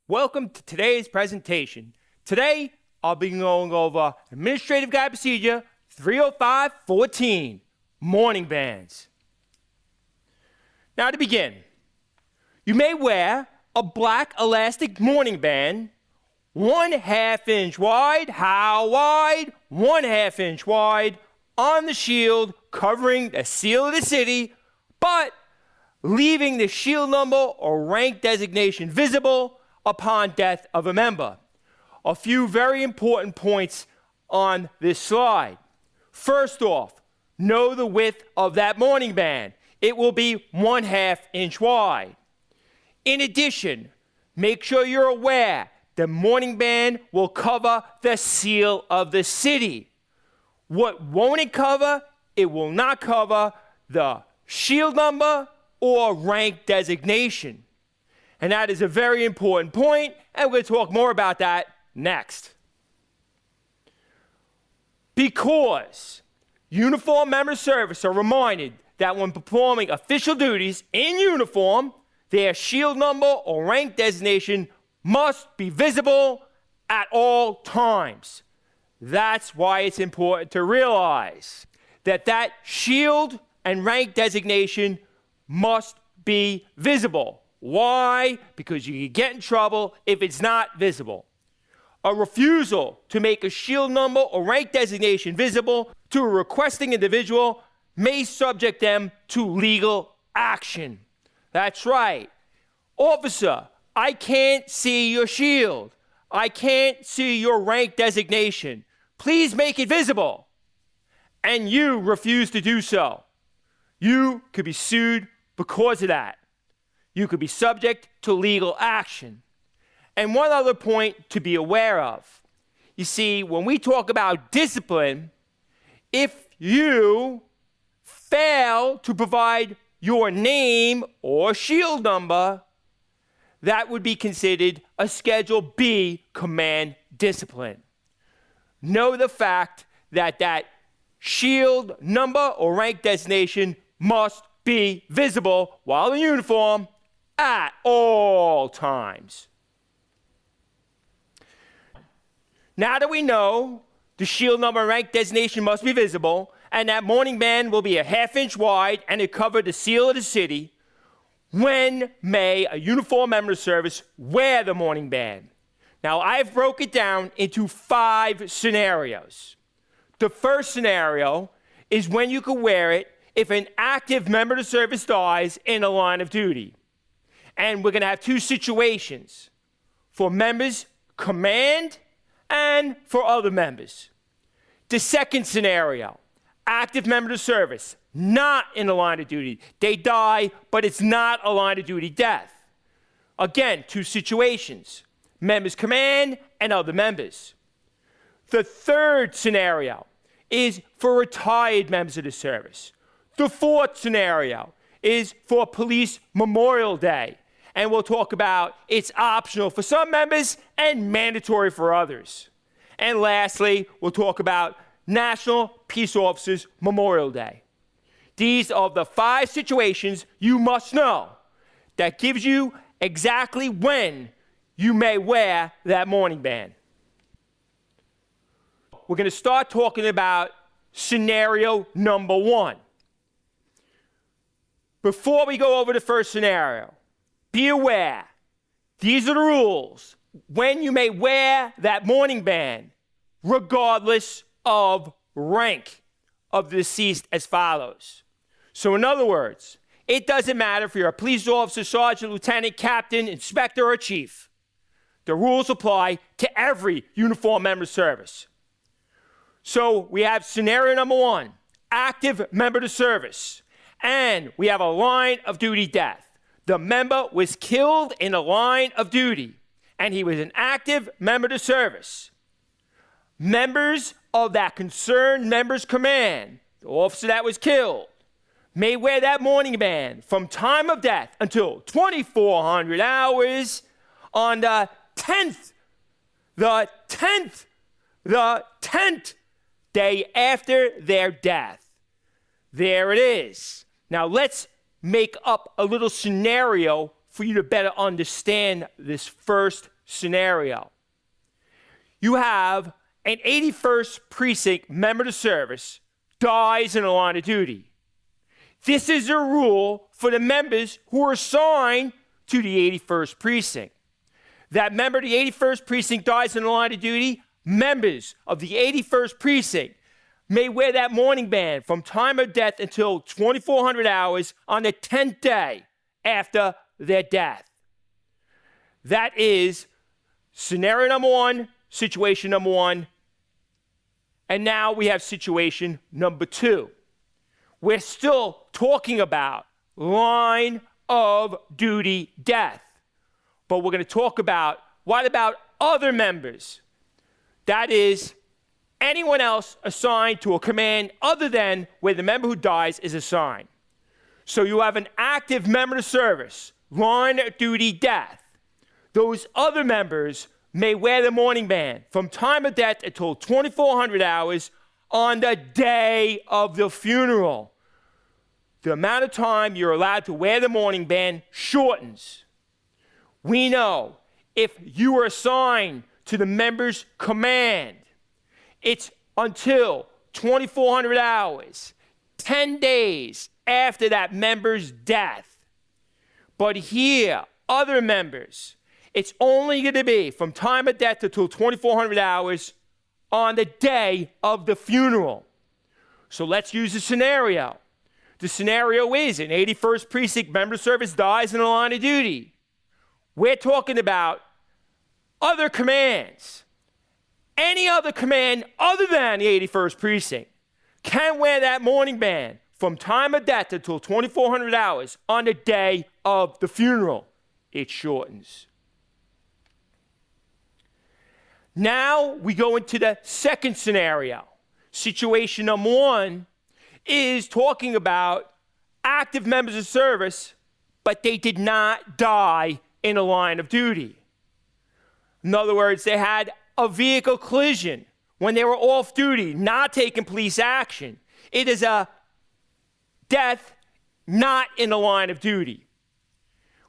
Welcome to today's presentation. Today, I'll be going over Administrative Guide Procedure 305-14, Morning Bands. Now to begin, you may wear a black elastic morning band, 1/2 inch wide. How wide? 1/2 inch wide on the shield covering the seal of the city, but leaving the shield number or rank designation visible upon death of a member. A few very important points on this slide. First off, know the width of that morning band. It will be 1/2 inch wide. In addition, make sure you're aware the morning band will cover the seal of the city. What won't it cover? It will not cover the shield number or rank designation. And that is a very important point, and we're going to talk more about that next. Because uniformed members of service are reminded that when performing official duties in uniform, their shield number or rank designation must be visible at all times. That's why it's important to realize that that shield and rank designation must be visible. Why? Because you can get in trouble if it's not visible. A refusal to make a shield number or rank designation visible to a requesting individual may subject them to legal action. That's right. Officer, I can't see your shield. I can't see your rank designation. Please make it visible. And you refuse to do so. You could be sued because of that. You could be subject to legal action. And one other point to be aware of. You see, when we talk about discipline, if you fail to provide your name or shield number, that would be considered a Schedule B command discipline. Know the fact that that shield number or rank designation must be visible while in uniform at all times. Now that we know the shield number and rank designation must be visible, and that morning band will be 1/2 inch wide and it covered the seal of the city, when may a uniformed member of service wear the morning band? Now, I've broke it down into 5 scenarios. The first scenario is when you could wear it if an active member of the service dies in the line of duty. And we're going to have 2 situations for members command and for other members. The second scenario, active member of service, not in the line of duty. They die, but it's not a line of duty death. Again, 2 situations, members command and other members. The third scenario is for retired members of the service. The fourth scenario is for Police Memorial Day. And we'll talk about it's optional for some members and mandatory for others. And lastly, we'll talk about National Peace Officers Memorial Day. These are the 5 situations you must know that gives you exactly when you may wear that morning band. We're going to start talking about scenario number 1. Before we go over the first scenario, be aware, these are the rules when you may wear that morning band, regardless of rank of the deceased, as follows. So in other words, it doesn't matter if you're a police officer, sergeant, lieutenant, captain, inspector, or chief. The rules apply to every uniformed member of service. So we have scenario number 1, active member of service, and we have a line of duty death. The member was killed in a line of duty, and he was an active member of service. Members of that concerned member's command, the officer that was killed, may wear that morning band from time of death until 2400 hours on the 10th day after their death. There it is. Now let's make up a little scenario for you to better understand this first scenario. You have an 81st Precinct member of the service dies in the line of duty. This is a rule for the members who are assigned to the 81st Precinct. That member of the 81st Precinct dies in the line of duty. Members of the 81st Precinct may wear that mourning band from time of death until 2,400 hours on the 10th day after their death. That is scenario number one, situation number one. And now we have situation number two. We're still talking about line of duty death. But we're going to talk about what about other members? That is, anyone else assigned to a command other than where the member who dies is assigned. So you have an active member of service, line of duty death. Those other members may wear the mourning band from time of death until 2,400 hours on the day of the funeral. The amount of time you're allowed to wear the mourning band shortens. We know if you are assigned to the member's command, it's until 2,400 hours, 10 days after that member's death. But here, other members, it's only going to be from time of death until 2,400 hours on the day of the funeral. So let's use a scenario. The scenario is an 81st Precinct member of service dies in the line of duty. We're talking about other commands. Any other command other than the 81st Precinct can wear that mourning band from time of death until 2,400 hours on the day of the funeral. It shortens. Now we go into the second scenario. Situation number one is talking about active members of service, but they did not die in the line of duty. In other words, they had a vehicle collision when they were off duty, not taking police action. It is a death not in the line of duty.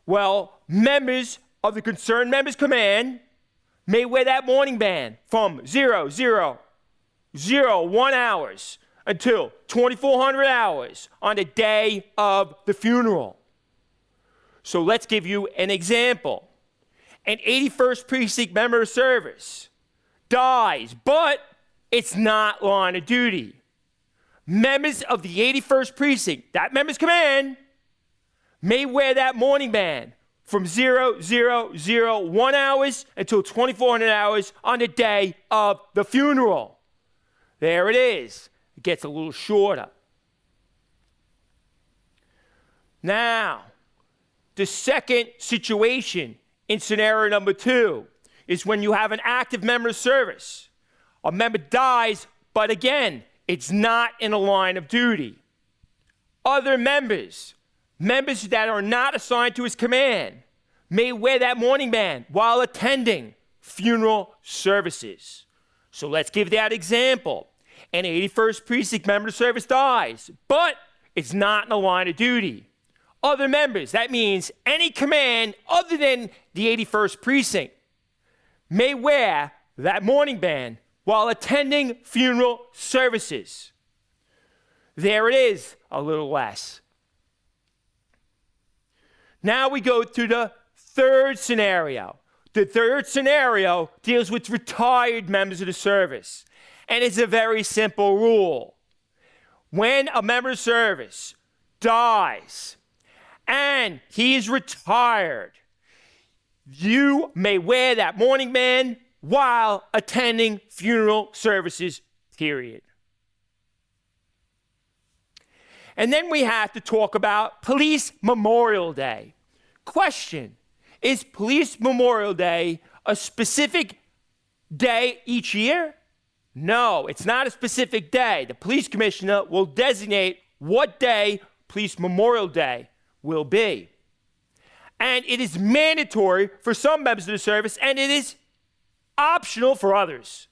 Well, members of the concerned member's command may wear that mourning band from 0,001 hours until 2,400 hours on the day of the funeral. So let's give you an example. An 81st Precinct member of service dies, but it's not line of duty. Members of the 81st Precinct, that member's command, may wear that mourning band from 0,001 hours until 2,400 hours on the day of the funeral. There it is. It gets a little shorter. Now, the second situation in scenario number two is when you have an active member of service. A member dies, but again, it's not in a line of duty. Other members that are not assigned to his command, may wear that mourning band while attending funeral services. So let's give that example. An 81st Precinct member of service dies, but it's not in the line of duty. Other members, that means any command other than the 81st Precinct, may wear that mourning band while attending funeral services. There it is, a little less. Now we go to the third scenario. The third scenario deals with retired members of the service. And it's a very simple rule. When a member of service dies and he is retired, you may wear that mourning band while attending funeral services, period. And then we have to talk about Police Memorial Day. Question, is Police Memorial Day a specific day each year? No, it's not a specific day. The police commissioner will designate what day Police Memorial Day will be. And it is mandatory for some members of the service, and it is optional for others.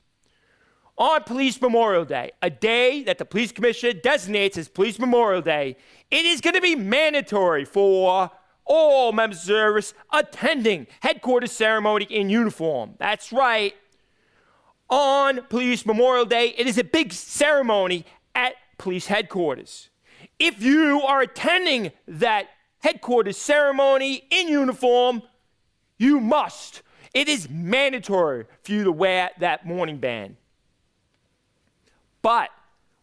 On Police Memorial Day, a day that the Police Commissioner designates as Police Memorial Day, it is going to be mandatory for all members of the service attending headquarters ceremony in uniform. That's right. On Police Memorial Day, it is a big ceremony at police headquarters. If you are attending that headquarters ceremony in uniform, you must. It is mandatory for you to wear that mourning band. But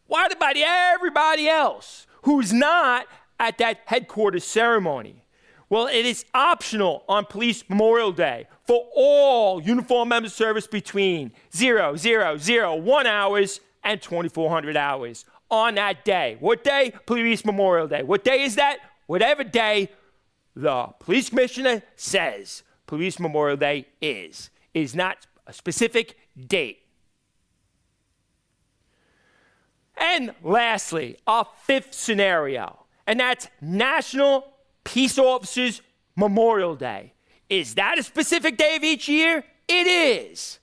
what about everybody else who's not at that headquarters ceremony? Well, it is optional on Police Memorial Day for all uniformed members of service between 0001 hours and 2400 hours on that day. What day? Police Memorial Day. What day is that? Whatever day the police commissioner says Police Memorial Day is. It is not a specific date. And lastly, our fifth scenario, and that's National Peace Officers Memorial Day. Is that a specific day of each year? It is.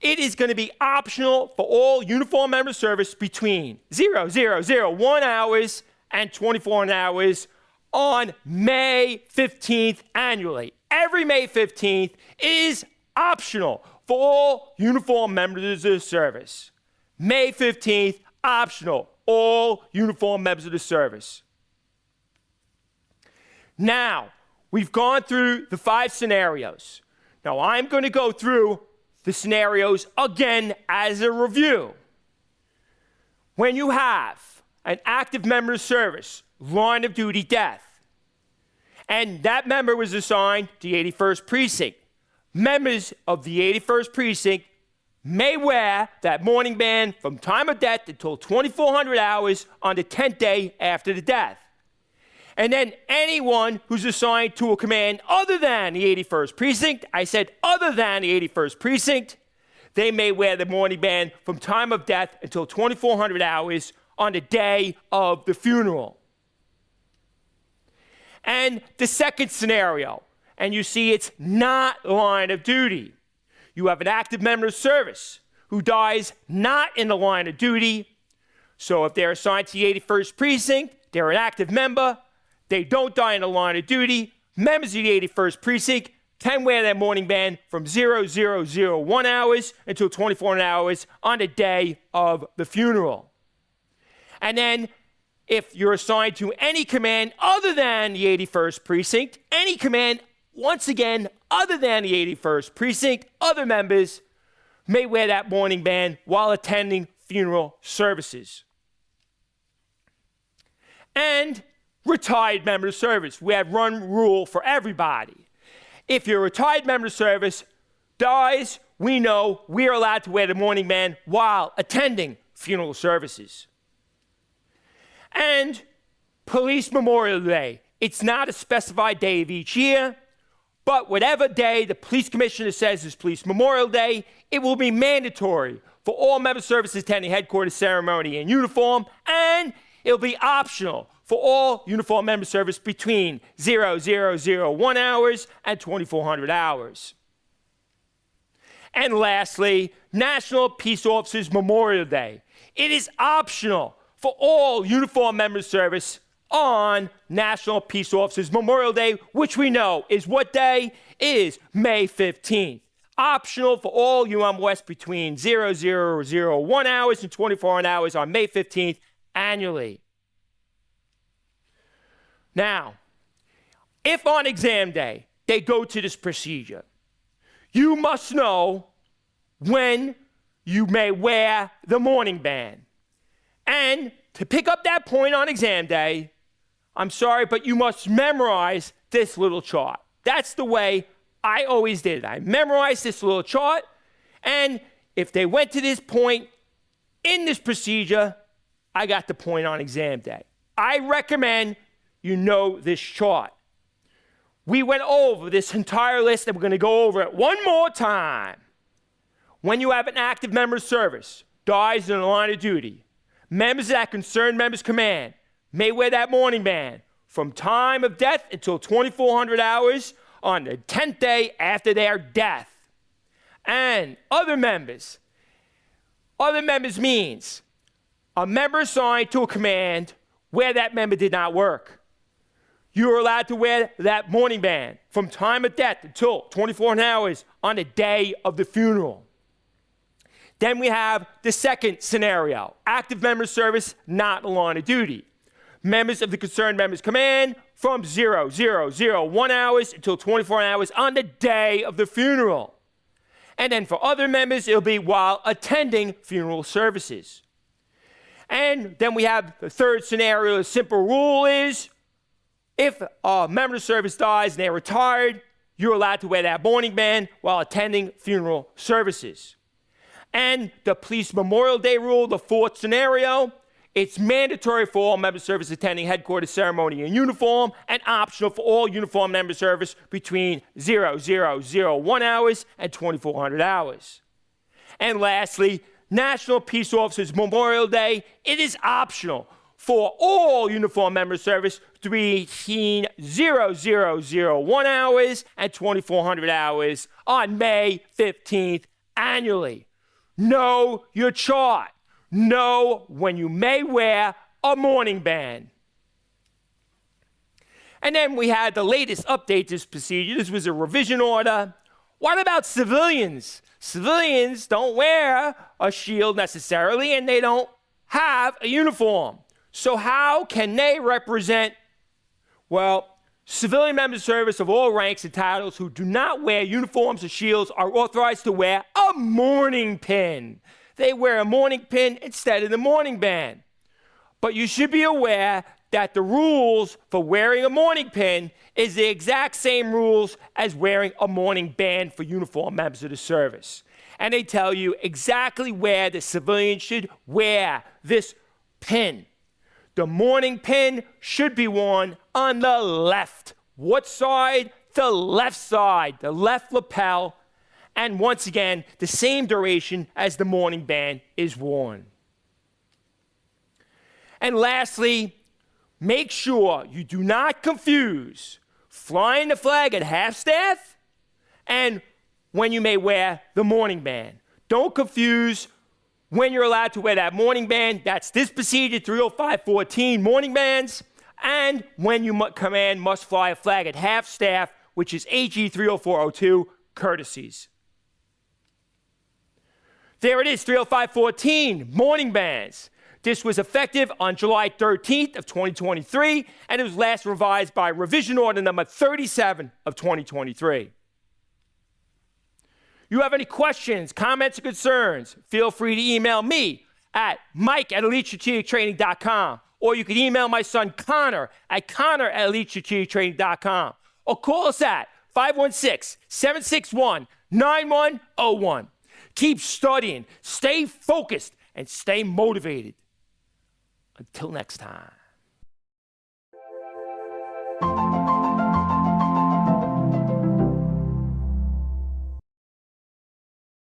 It is going to be optional for all uniformed members of service between 0001 hours and 24 hours on May 15th annually. Every May 15th is optional for all uniformed members of the service. May 15th, optional, all uniformed members of the service. Now, we've gone through the 5 scenarios. Now, I'm going to go through the scenarios again as a review. When you have an active member of service, line of duty death, and that member was assigned to the 81st Precinct, members of the 81st Precinct may wear that mourning band from time of death until 2400 hours on the 10th day after the death. And then anyone who's assigned to a command other than the 81st Precinct, I said other than the 81st Precinct, they may wear the mourning band from time of death until 2400 hours on the day of the funeral. And the second scenario, and you see it's not line of duty. You have an active member of service who dies not in the line of duty. So if they're assigned to the 81st Precinct, they're an active member, they don't die in the line of duty, members of the 81st Precinct can wear that mourning band from 0001 hours until 24 hours on the day of the funeral. And then if you're assigned to any command other than the 81st Precinct, any command, once again, other than the 81st Precinct, other members may wear that mourning band while attending funeral services. And retired member of service. We have one rule for everybody. If your retired member of service dies, we know we are allowed to wear the mourning band while attending funeral services. And Police Memorial Day. It's not a specified day of each year, but whatever day the police commissioner says is Police Memorial Day, it will be mandatory for all member services attending headquarters ceremony in uniform, and it'll be optional for all uniformed member service between 0001 hours and 2400 hours. And lastly, National Peace Officers Memorial Day. It is optional for all uniformed member service on National Peace Officers Memorial Day, which we know is what day? It is May 15th. Optional for all UM West between 0001 hours and 24 hours on May 15th annually. Now, if on exam day they go to this procedure, you must know when you may wear the mourning band. And to pick up that point on exam day, I'm sorry, but you must memorize this little chart. That's the way I always did it. I memorized this little chart, and if they went to this point in this procedure, I got the point on exam day. I recommend you know this chart. We went over this entire list, and we're going to go over it one more time. When you have an active member of service, dies in the line of duty, members of that concerned member's command may wear that mourning band from time of death until 2400 hours on the 10th day after their death. And other members Other members means a member assigned to a command where that member did not work. You are allowed to wear that mourning band from time of death until 24 hours on the day of the funeral. Then we have the second scenario, active member service not in line of duty. Members of the concerned member's command from 0001 hours until 24 hours on the day of the funeral. And then for other members, it'll be while attending funeral services. And then we have the third scenario. The simple rule is if a member of service dies and they're retired, you're allowed to wear that mourning band while attending funeral services. And the police Memorial Day rule, the fourth scenario, it's mandatory for all member service attending headquarters ceremony in uniform and optional for all uniform member service between 0001 hours and 2400 hours. And lastly, National Peace Officers Memorial Day, it is optional for all uniform member service between 0001 hours and 2400 hours on May 15th annually. Know your chart. Know when you may wear a mourning band. And then we had the latest update to this procedure. This was a revision order. What about civilians? Civilians don't wear a shield necessarily, and they don't have a uniform. So how can they represent, well, civilian members of service of all ranks and titles who do not wear uniforms or shields are authorized to wear a mourning pin. They wear a mourning pin instead of the mourning band. But you should be aware that the rules for wearing a mourning pin is the exact same rules as wearing a mourning band for uniformed members of the service. And they tell you exactly where the civilian should wear this pin. The mourning pin should be worn on the left. What side? The left side, the left lapel. And once again, the same duration as the mourning band is worn. And lastly, make sure you do not confuse flying the flag at half-staff and when you may wear the mourning band. Don't confuse when you're allowed to wear that mourning band. That's this procedure, 305.14 mourning bands, and when you command must fly a flag at half-staff, which is AG 304.02 courtesies. There it is, 305.14 mourning bands. This was effective on July 13th of 2023, and it was last revised by revision order number 37 of 2023. You have any questions, comments, or concerns, feel free to email me at mike@elitestrategictraining.com, or you can email my son Connor at connor@elitestrategictraining.com, or call us at 516-761-9101. Keep studying, stay focused, and stay motivated. Until next time.